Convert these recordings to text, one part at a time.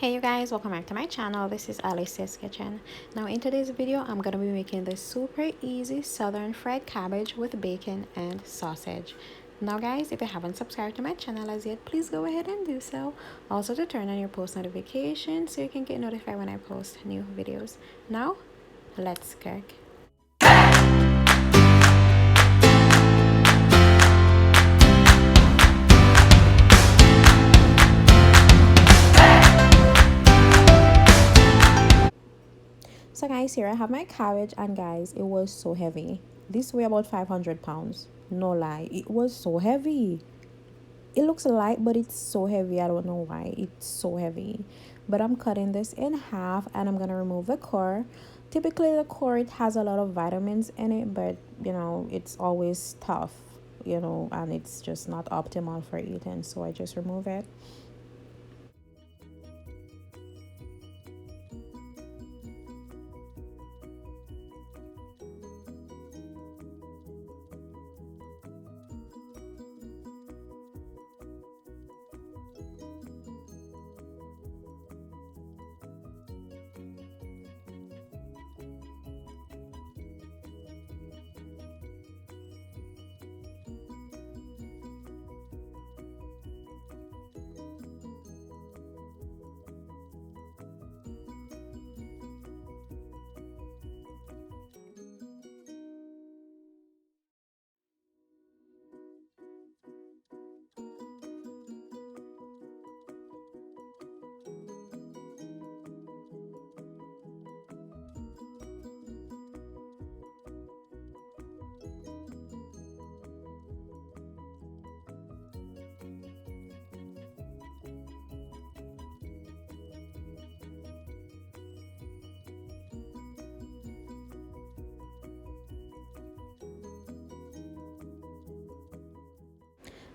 Hey you guys, welcome back to my channel. This is Alice's Kitchen. Now in today's video, I'm gonna be making this super easy southern fried cabbage with bacon and sausage. Now guys, if you haven't subscribed to my channel as yet, please go ahead and do so. Also to turn on your post notifications so you can get notified when I post new videos. Now, let's cook. So guys, here I have my cabbage, and guys, it was so heavy. This weighed about 500 pounds. No lie, it was so heavy. It looks light, but it's so heavy. I don't know why it's so heavy. But I'm cutting this in half and I'm gonna remove the core. Typically the core, it has a lot of vitamins in it, but you know, it's always tough, you know, and it's just not optimal for eating, so I just remove it.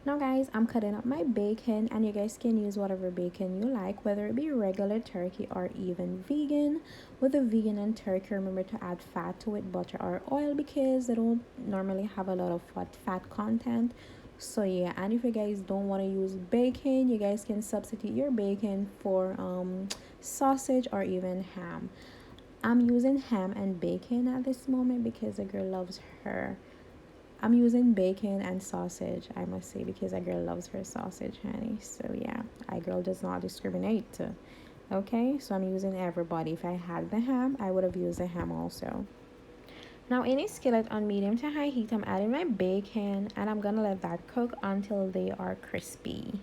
Now guys, I'm cutting up my bacon, and you guys can use whatever bacon you like, whether it be regular turkey or even vegan. With the vegan and turkey, remember to add fat to it, butter or oil, because they don't normally have a lot of fat content. So yeah, and if you guys don't want to use bacon, you guys can substitute your bacon for sausage or even ham. I'm using ham and bacon at this moment because a girl loves her. I'm using bacon and sausage, I must say, because a girl loves her sausage, honey. So yeah, a girl does not discriminate. Okay, so I'm using everybody. If I had the ham, I would have used the ham also. Now in a skillet on medium to high heat, I'm adding my bacon, and I'm gonna let that cook until they are crispy.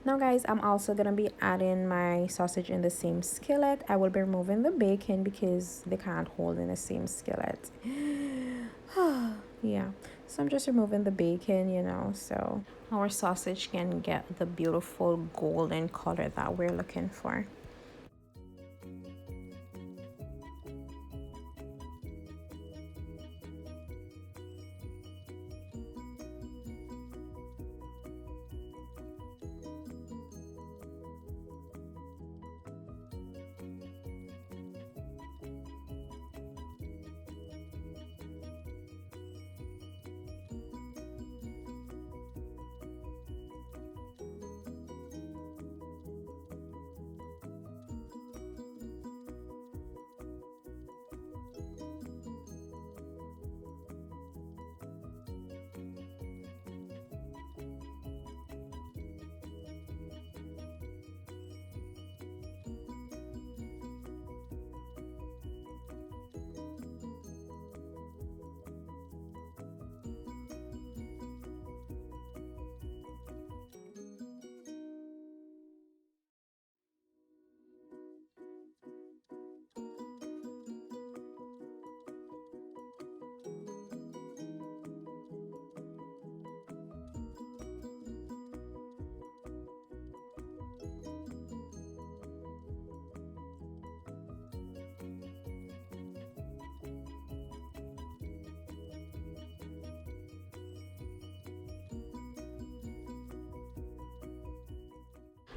Now guys, I'm also gonna be adding my sausage in the same skillet. I will be removing the bacon because they can't hold in the same skillet. Yeah, so I'm just removing the bacon, you know, so our sausage can get the beautiful golden color that we're looking for.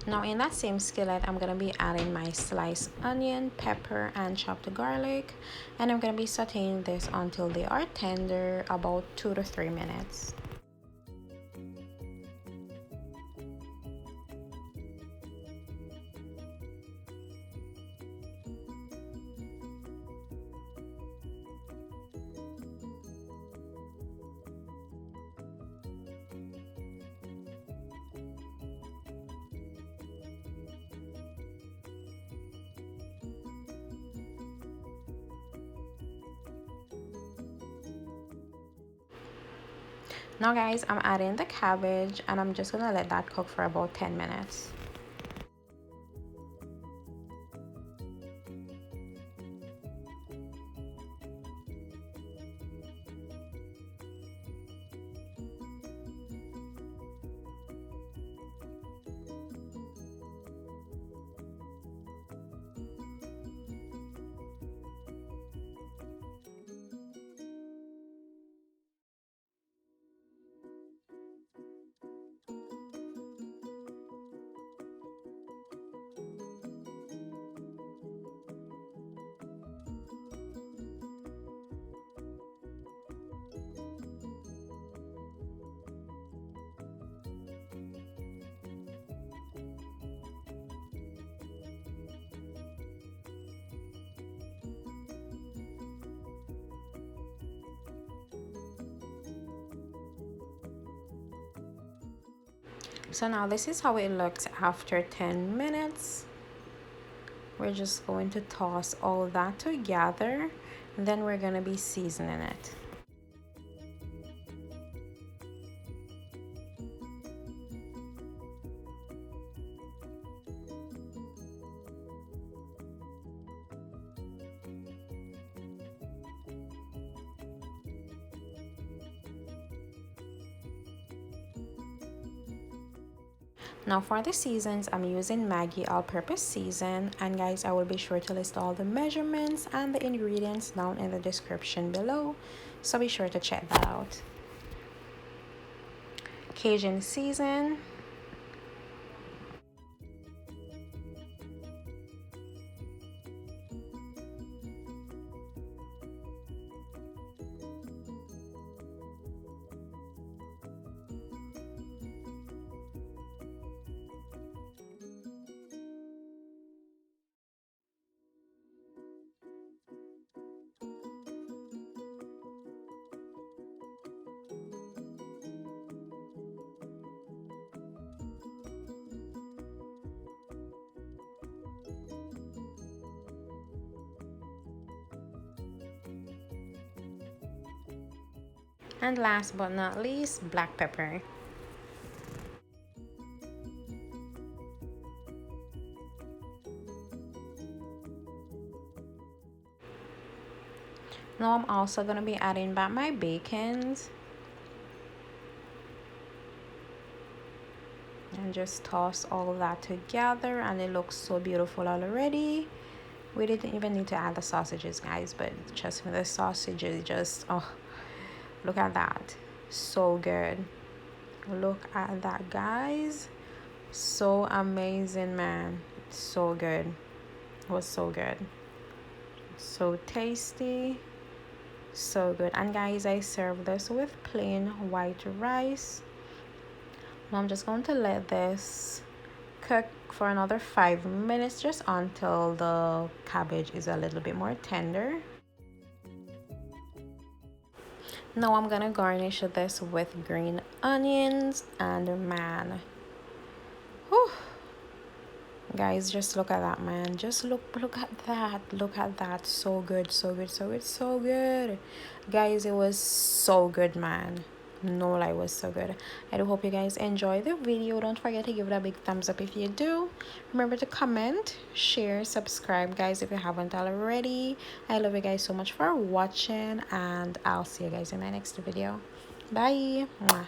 Now in that same skillet, I'm gonna be adding my sliced onion, pepper, and chopped garlic, and I'm gonna be sauteing this until they are tender, about 2 to 3 minutes. Now guys, I'm adding the cabbage and I'm just gonna let that cook for about 10 minutes. So now this is how it looks after 10 minutes. We're just going to toss all that together, and then we're going to be seasoning it. Now for the seasons, I'm using Maggi all-purpose season, and guys, I will be sure to list all the measurements and the ingredients down in the description below, so be sure to check that out. Cajun season, and last but not least, black pepper. Now I'm also going to be adding back my bacons. And just toss all that together, and it looks so beautiful already. We didn't even need to add the sausages, guys, but just the sausages just, oh, look at that. So good. Look at that, guys. So amazing, man. So good. It was so good. So tasty. So good. And guys, I serve this with plain white rice. Now I'm just going to let this cook for another 5 minutes, just until the cabbage is a little bit more tender. Now I'm gonna garnish this with green onions, and man, whew, guys, just look at that, man. Just look at that. So good, so good, so good, so good, guys. It was so good, man. No lie, was so good. I do hope you guys enjoy the video. Don't forget to give it a big thumbs up if you do. Remember to comment, share, subscribe, guys, if you haven't already. I love you guys so much for watching, and I'll see you guys in my next video. Bye. Mwah.